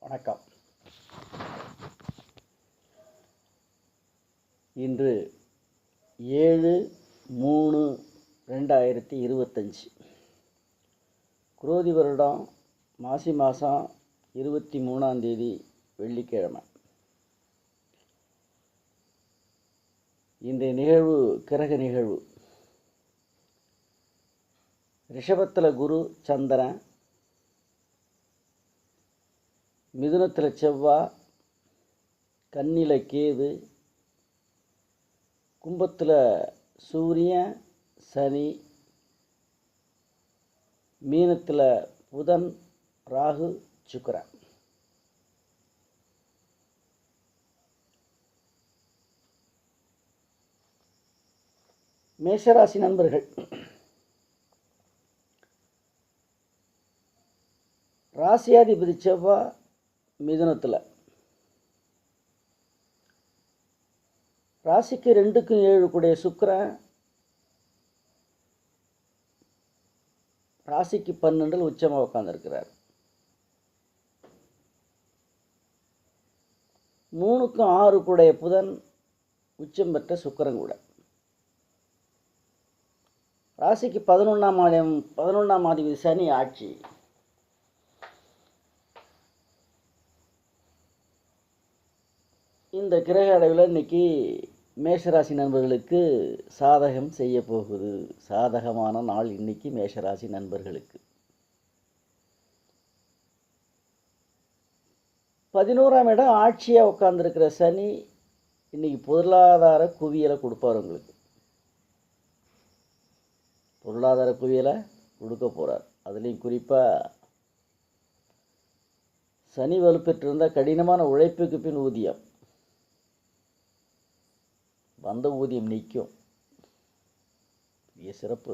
வணக்கம். இன்று 7/3/2025 குரோதி வருடம் மாசி மாதம் 23ஆம் தேதி வெள்ளிக்கிழமை. இந்த நிகழ்வு கிரக நிகழ்வு. ரிஷபத்தில் குரு சந்திரன், மிதுனத்தில் செவ்வாய், கன்னியில் கேது, கும்பத்தில் சூரியன் சனி, மீனத்தில் புதன் ராகு சுக்கிரன். மேஷராசி நண்பர்கள், ராசியாதிபதி செவ்வாய் மிதுனத்தில், ராசிக்கு 2க்கும் 7 கூடிய சுக்கிரன் ராசிக்கு 12 உச்சமாக உட்கார்ந்துருக்கிறார். 3க்கும் 6 கூடிய புதன் உச்சம் பெற்ற சுக்கிரன் கூட. ராசிக்கு 11ஆம் அதிபதி சனி ஆட்சி. இந்த கிரக அளவில் இன்னைக்கு மேஷராசி நண்பர்களுக்கு சாதகம் செய்ய போகுது. சாதகமான நாள் இன்னைக்கு மேஷராசி நண்பர்களுக்கு. 11ஆம் இடம் ஆட்சியாக உட்கார்ந்துருக்கிற சனி இன்னைக்கு பொருளாதார குவியலை கொடுப்பார். உங்களுக்கு பொருளாதார குவியலை கொடுக்க போகிறார். அதுலேயும் குறிப்பாக சனி வலுப்பெற்றிருந்தால் கடினமான உழைப்புக்கு பின் ஊதியம், வந்த ஊதியம் நிற்கும். சிறப்பு.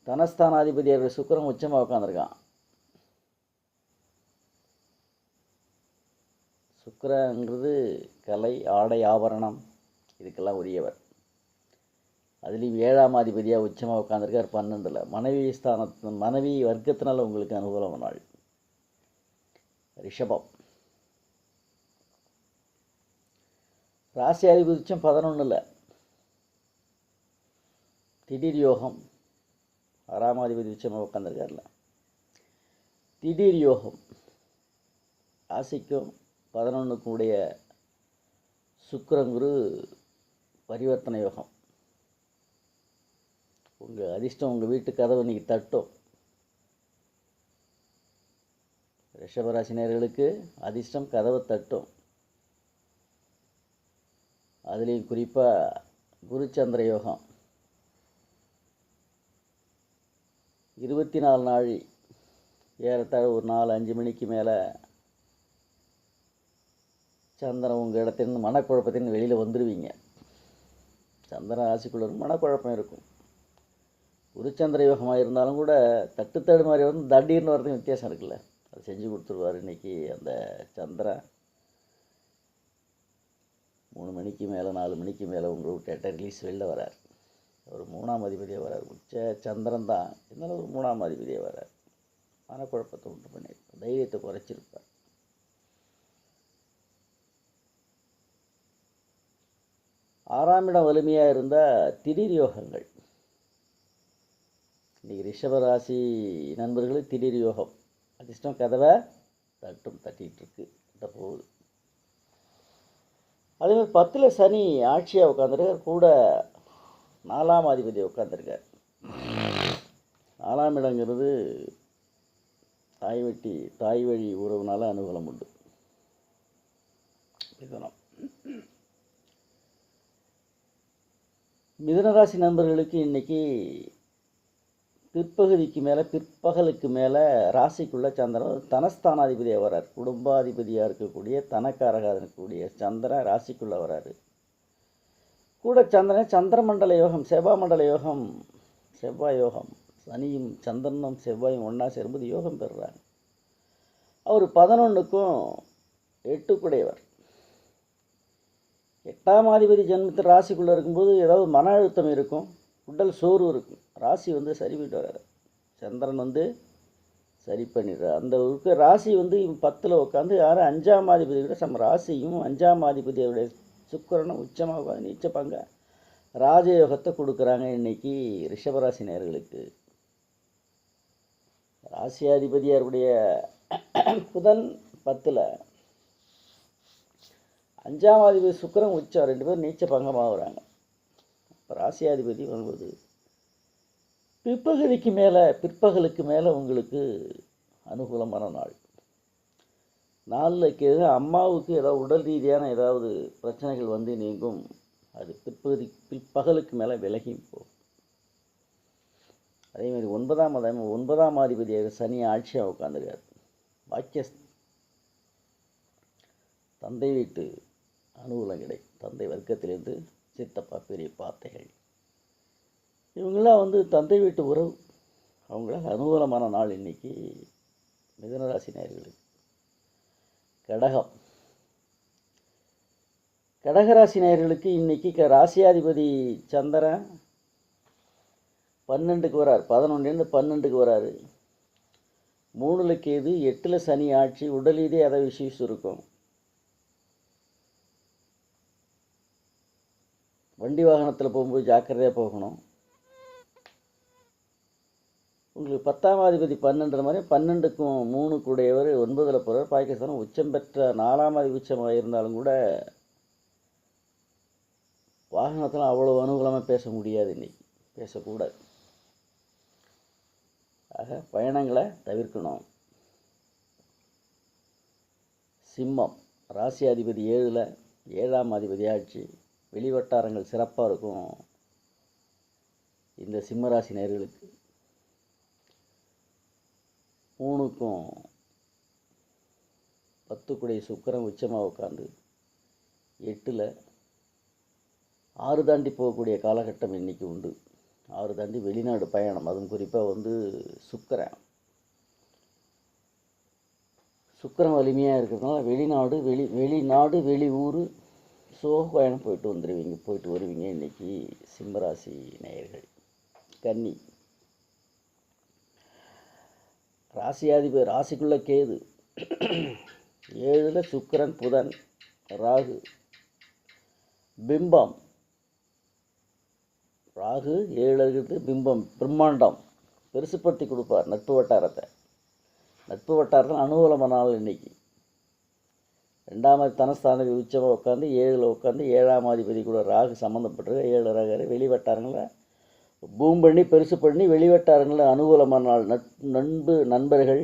தனஸ்தானாதிபதியோட சுக்கிரன் உச்சமாக உட்காந்துருக்கான். சுக்கிரன்கிறது கலை, ஆடை, ஆபரணம் இதுக்கெல்லாம் உரியவர். அதுலேயும் 7ஆம் அதிபதியாக உச்சமாக உட்காந்துருக்கார் 12. மனைவி வர்க்கத்தினால உங்களுக்கு அனுகூலம் நாள். ரிஷபம், ராசி அதிபதி உச்சம் 11. திடீர் யோகம். 6ஆம் அதிபதி உச்சமாக உட்காந்துருக்கார்ல, திடீர் யோகம். ராசிக்கும் 11க்கும் உடைய சுக்கிரன் குரு பரிவர்த்தனை யோகம். உங்கள் அதிர்ஷ்டம் உங்கள் வீட்டு கதவை இன்னைக்கு தட்டும். ரிஷபராசினியர்களுக்கு அதிர்ஷ்டம் கதவை தட்டும். அதுலேயும் குறிப்பாக குருச்சந்திர யோகம். 24 நாள் ஏறத்தாழ ஒரு 4-5 மணிக்கு மேலே சந்திரன் உங்கள் இடத்திலிருந்து மனக்குழப்பத்தின் வெளியில் வந்துடுவீங்க. சந்திரன் ராசிக்குள்ள மனக்குழப்பம் இருக்கும். குருச்சந்திர யோகமாக இருந்தாலும் கூட தட்டுத்தடு மாதிரி வந்து தடீர்னு வரதுக்கு வித்தியாசம் இருக்குல்ல, அது செஞ்சு கொடுத்துருவார். இன்றைக்கி அந்த சந்திரன் 3 மணிக்கு மேலே 4 மணிக்கு மேலே உங்களை விட்டு ரிலீஸ் வெளில வரார். ஒரு 3ஆம் அதிபதியாக வரார். உச்ச சந்திரன் தான், இருந்தாலும் ஒரு 3ஆம் அதிபதியாக வரார். மனக்குழப்பத்தை உண்டு பண்ணி தைரியத்தை குறைச்சிருப்பார். ஆறாம் இடம் வலிமையாக இருந்தால் திடீர் யோகங்கள். இன்றைக்கி ரிஷபராசி நண்பர்களுக்கு திடீர் யோகம். அதிர்ஷ்டம் கதவை தட்டிகிட்ருக்கு, கிட்ட போகுது. அதேமாதிரி 10 சனி ஆட்சியாக உட்காந்துருக்கார். கூட 4ஆம் அதிபதி உட்காந்துருக்கார். 4ஆம் இடங்கிறது தாய் வழி உறவுனால அனுகூலம் உண்டு. மிதுனராசி நண்பர்களுக்கு இன்றைக்கி பிற்பகலுக்கு மேலே ராசிக்குள்ளே சந்திரன் தனஸ்தானாதிபதியாக வரார். குடும்பாதிபதியாக இருக்கக்கூடிய தனக்காரகாக இருக்கக்கூடிய சந்திரன் ராசிக்குள்ளே வராரு. கூட சந்திரன் சந்திரமண்டல யோகம், செவ்வாய் மண்டல யோகம், செவ்வாய் யோகம். சனியும் சந்திரனும் செவ்வாயும் ஒன்றா சேரும்போது யோகம் பெறுறாங்க. அவர் 11க்கும் 8 கூடையவர். 8ஆம் அதிபதி ஜென்மத்தில் ராசிக்குள்ளே இருக்கும்போது ஏதாவது மன அழுத்தம் இருக்கும், உடல் சோர்வு இருக்கும். ராசி சரிவிட்டு வராது. சந்திரன் சரி பண்ணிடுறார். அந்த இருக்க ராசி வந்து 10ல் உட்காந்து யார் 5ஆம் அதிபதி விட நம்ம ராசியும் 5ஆம் அதிபதியோடைய சுக்கிரனும் உச்சமாக உட்காந்து நீச்ச பங்க ராஜயோகத்தை கொடுக்குறாங்க இன்னைக்கு ரிஷபராசி நேயர்களுக்கு. ராசியாதிபதியாருடைய புதன் 10ல், 5ஆம் அதிபதி சுக்கிரன் உச்சம், 2 பேரும் நீச்ச பங்கமாகறாங்க. இப்போ ராசியாதிபதி வருவது பிற்பகலுக்கு மேலே உங்களுக்கு அனுகூலமான நாள். நாளில் அம்மாவுக்கு ஏதாவது உடல் ரீதியான ஏதாவது பிரச்சனைகள் வந்து நீங்கும். அது பிற்பகலுக்கு மேலே விலகி போகும். அதேமாதிரி 9ஆம் அதிபதியாக சனி ஆட்சியாக உட்காந்துருக்கார். பாக்கிய தந்தை வீட்டு அனுகூலம் கிடைக்கும். தந்தை வர்க்கத்திலிருந்து சித்தப்பா பெரியப்பா அத்தைகள் இவங்களாம் வந்து தந்தை வீட்டு உறவு அவங்களாம் அனுகூலமான நாள் இன்னைக்கு மிதுனராசி நேயர்களுக்கு. கடகராசி நேயர்களுக்கு இன்னைக்கு ராசியாதிபதி சந்திரன் 12க்கு வரார். 11லேருந்து 12க்கு வராரு. 3ல் கேது, 8ல் சனி ஆட்சி. உடல் ரீதியாக ஏதாவது இஷ்யூஸ் இருக்கும். வண்டி வாகனத்தில் போகும்போது ஜாக்கிரதையாக போகணும். உங்களுக்கு 10ஆம் அதிபதி 12 மாதிரி 12க்கும் 3 கூடையவர் 9ல் போகிறார். பாகிஸ்தான் உச்சம் பெற்ற 4ஆம் அதிபதி உச்சமாக இருந்தாலும் கூட வாகனத்தில் அவ்வளோ அனுகூலமாக பேச முடியாது. இன்னைக்கு பேசக்கூடாது. ஆக பயணங்களை தவிர்க்கணும். சிம்மம் ராசி அதிபதி 7ல், 7ஆம் அதிபதி ஆட்சி. வெளிவட்டாரங்கள் சிறப்பாக இருக்கும் இந்த சிம்மராசி நேயர்களுக்கு. 3க்கும் 10 கூடிய சுக்கிரன் உச்சமாக உட்காந்து 8ல் 6 தாண்டி போகக்கூடிய காலகட்டம் இன்றைக்கி உண்டு. 6 தாண்டி வெளிநாடு பயணம். அதுவும் குறிப்பாக வந்து சுக்கிரன் வலிமையாக இருக்கிறதுனால வெளிநாடு வெளி ஊர் பயணம் போயிட்டு வருவீங்க இன்றைக்கி சிம்மராசி நேயர்கள். கன்னி ராசிக்குள்ள கேது, 7ல் சுக்கிரன் புதன் ராகு. பிம்பம் ராகு 7 இருக்கிறது. பிம்பம் பிரம்மாண்டம் பெருசுப்படுத்தி கொடுப்பார். நட்பு வட்டாரத்தில் அனுகூலமான நாள் இன்னைக்கு. 2ஆம் தனஸ்தானதி உச்சமாக உட்காந்து 7ல் உட்காந்து 7ஆம் அதிபதி கூட ராகு சம்மந்தப்பட்டிருக்கு. 7 ராகு வெளிவட்டாரங்களில் பூம் பண்ணி பெருசு பண்ணி வெளிவட்டாரங்களில் அனுகூலமான நாள். நண்பர்கள்,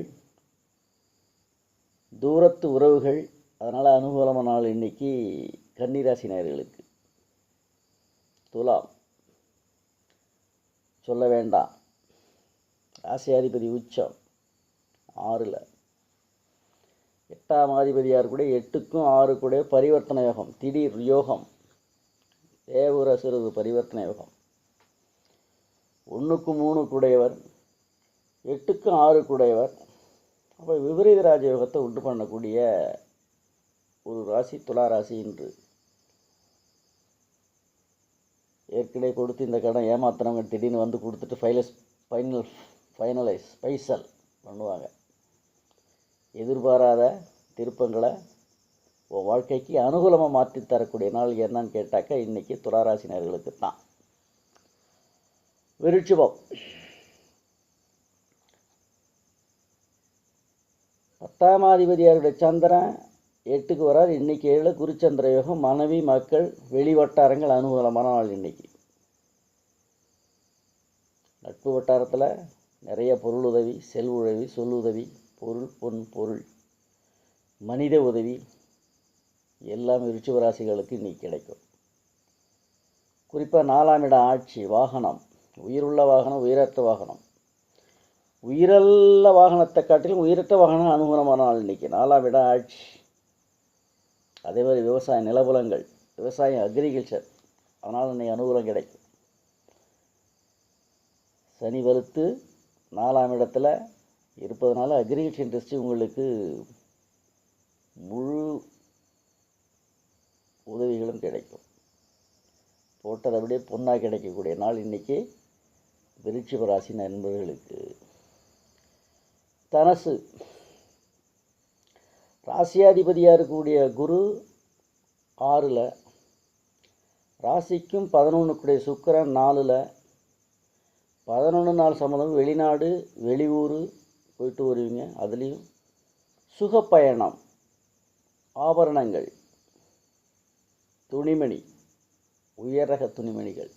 தூரத்து உறவுகள், அதனால் அனுகூலமான நாள் இன்னைக்கு கன்னிராசி நேயர்களுக்கு. துலாம் சொல்ல வேண்டாம். ராசியாதிபதி உச்சம் 6ல். 8ஆம் அதிபதியார் கூட 8க்கும் 6 கூட பரிவர்த்தனை யோகம். திடீர் யோகம். தேவர சிறிது பரிவர்த்தனை யோகம். 1க்கும் 3 கூடையவர், 8க்கும் 6 கூடையவர். அப்போ விபரீத ராஜயோகத்தை உண்டு பண்ணக்கூடிய ஒரு ராசி துலா ராசி. இன்று ஏற்கனவே கொடுத்து இந்த கடன் ஏமாத்தினவங்க திடீர்னு வந்து கொடுத்துட்டு பைசல் பண்ணுவாங்க. எதிர்பாராத திருப்பங்களை உன் வாழ்க்கைக்கு அனுகூலமாக மாற்றி தரக்கூடிய நாள் என்னன்னு கேட்டாக்கா இன்றைக்கி துளாராசினர்களுக்கு தான். விருட்சிபம் 10ஆம் அதிபதியாருடைய சந்திரன் 8க்கு வராது. இன்றைக்கி 7 குருச்சந்திர யோகம். மனைவி, மக்கள், வெளிவட்டாரங்கள் அனுகூலமான நாள் இன்னைக்கு. நட்பு வட்டாரத்தில் நிறைய பொருள் உதவி, செல்வுதவி, சொல்லுதவி, பொருள் மனித உதவி எல்லாம் விருச்சிக ராசிகளுக்கு இன்னைக்கு கிடைக்கும். குறிப்பாக 4ஆம் இடம் ஆட்சி. வாகனம், உயிருள்ள வாகனம், உயிரற்ற வாகனம். உயிருள்ள வாகனத்தை காட்டிலும் உயிரற்ற வாகனம் அனுகூலமான நாள் இன்னைக்கு. 4ஆம் இடம் ஆட்சி. அதே மாதிரி விவசாய நிலபுலங்கள், விவசாயம், அக்ரிகல்ச்சர், அதனால் இன்னைக்கு அனுகூலம் கிடைக்கும். சனி வலுத்து 4ஆம் இடத்துல இருப்பதனால அக்ரிகல்ச்சர் இண்டஸ்ட்ரி உங்களுக்கு முழு உதவிகளும் கிடைக்கும். போட்டதை அப்படியே பொண்ணாக கிடைக்கக்கூடிய நாள் இன்றைக்கி விருச்சிக ராசி நண்பர்களுக்கு. தனுசு ராசியாதிபதியாக இருக்கக்கூடிய குரு 6ல், ராசிக்கும் 11க்குடைய சுக்கிரன் 4ல், 11 நாள் சம்மந்தம் வெளிநாடு வெளியூர் போயிட்டு வருவீங்க. அதுலேயும் சுகப்பயணம், ஆபரணங்கள், துணிமணி, உயர் ரக துணிமணிகள்,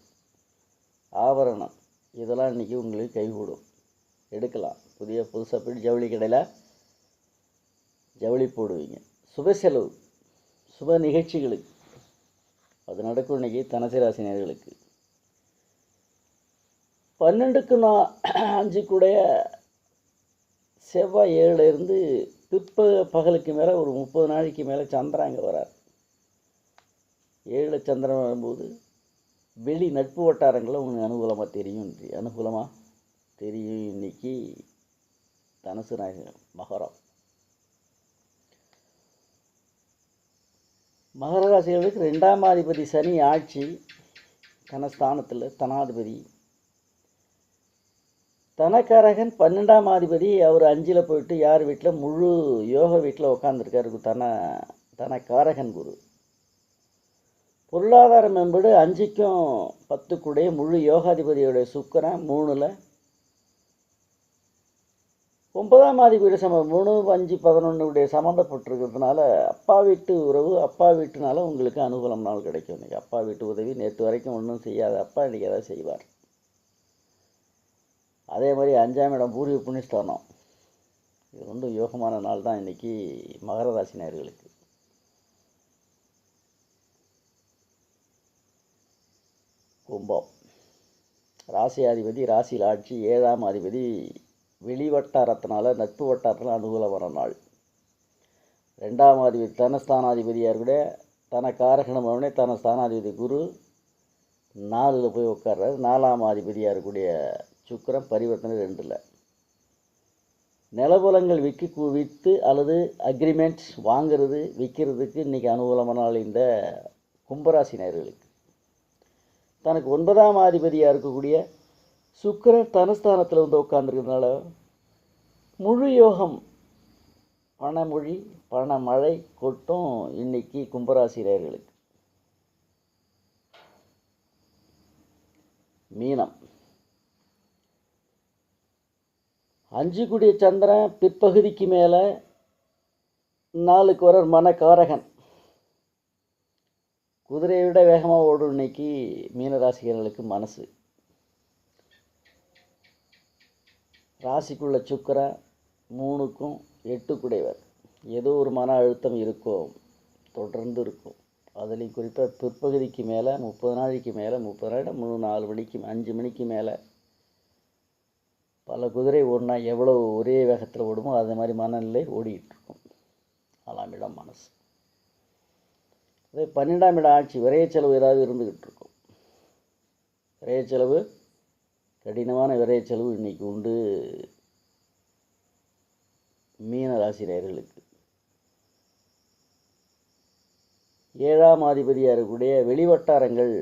ஆபரணம் இதெல்லாம் இன்றைக்கி உங்களுக்கு கைகூடும். எடுக்கலாம். புதுசாக போய்ட்டு ஜவுளி கடையில் ஜவுளி போடுவீங்க. சுப செலவு, சுப நிகழ்ச்சிகளுக்கு அது நடக்கும். இன்றைக்கி தனுசு ராசினியர்களுக்கு 12க்கு 5 செவ்வாய் 7ல் இருந்து பகலுக்கு மேலே ஒரு 30 நாளைக்கு மேலே சந்திரன் அங்கே வரார். 7ல் சந்திரன் வரும்போது வெளி நட்பு வட்டாரங்களில் உங்களுக்கு அனுகூலமாக தெரியும். இன்றைக்கி தனுசு மகரம். மகர ராசிகளுக்கு 2ஆம் அதிபதி சனி ஆட்சி தனஸ்தானத்தில், தனாதிபதி தனக்காரகன் 12ஆம் அதிபதி. அவர் 5ல் போயிட்டு யார் வீட்டில் முழு யோக வீட்டில் உட்காந்துருக்காரு. தனக்காரகன் குரு. பொருளாதாரம் மேம்படு 5க்கும் 10க்குடைய முழு யோகாதிபதியுடைய சுக்கிரன் 3ல், 9ஆம் அதிபதி 3, 5, 11 சம்மந்தப்பட்டிருக்கிறதுனால அப்பா வீட்டு உறவு, அப்பா வீட்டுனால உங்களுக்கு அனுகூலம் நாள் கிடைக்கும். இன்றைக்கி அப்பா வீட்டு உதவி நேற்று வரைக்கும் ஒன்றும் செய்யாத அப்பா இன்றைக்கி எதாவது செய்வார். அதே மாதிரி 5ஆம் இடம் பூர்வீக புண்ணியஸ்தானம். இது ரெண்டும் யோகமான நாள் தான் இன்றைக்கி மகர ராசி நேயர்களுக்கு. கும்பம் ராசியாதிபதி ராசியில் ஆட்சி, 7ஆம் அதிபதி வெளிவட்டாரத்தினால நட்பு வட்டாரத்தில் அனுகூலமான நாள். 2ஆம் அதிபதி தனஸ்தானாதிபதியாக கூட தனக்காரகணமே தனஸ்தானாதிபதி குரு 4ல் போய் உட்கார்றாரு. 4ஆம் அதிபதியாக இருக்கக்கூடிய சுக்கிரன் பரிவர்த்தனை 2ல். நிலபுலங்கள் விற்று அல்லது அக்ரிமெண்ட்ஸ் வாங்கிறது விற்கிறதுக்கு இன்றைக்கி அனுகூலமான நாள் இந்த கும்பராசி நேயர்களுக்கு. தனக்கு 9ஆம் அதிபதியாக இருக்கக்கூடிய சுக்கிரன் தனஸ்தானத்தில் வந்து உட்காந்துருக்கிறதுனால முழு யோகம், பணமொழி பணமழை கொட்டும் இன்றைக்கி கும்பராசி நேயர்களுக்கு. மீனம் 5 சந்திரன் பிற்பகுதிக்கு மேலே 4க்கு வர மனக்காரகன். குதிரையை விட வேகமாக ஓடும் இன்னைக்கு மீனராசிகர்களுக்கு மனசு. ராசிக்குள்ள சுக்கிரன் 3க்கும் 8க்குடையவர். ஏதோ ஒரு மன அழுத்தம் இருக்கும், தொடர்ந்து இருக்கும். அதுலேயும் குறிப்பாக பிற்பகுதிக்கு மேலே 30 நாளைக்கு மேலே 30 நாள் 4 மணிக்கு 5 மணிக்கு மேலே பல குதிரை ஓடினா எவ்வளோ ஒரே வேகத்தில் ஓடுமோ அது மாதிரி மனநிலை ஓடிக்கிட்டு இருக்கும். 4ஆம் இடம் மனசு. அதே 12ஆம் இடம் ஆட்சி, விரைய செலவு ஏதாவது இருந்துக்கிட்டு இருக்கும். விரைய செலவு, கடினமான விரைய செலவு இன்றைக்கி உண்டு மீன ராசி நேயர்களுக்கு. 7ஆம் அதிபதியாக இருக்கக்கூடிய வெளிவட்டாரங்கள்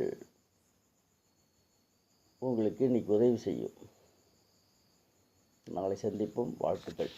உங்களுக்கு இன்றைக்கி உதவி செய்யும். நாளை சந்திப்போம். வாழ்த்துக்கள்.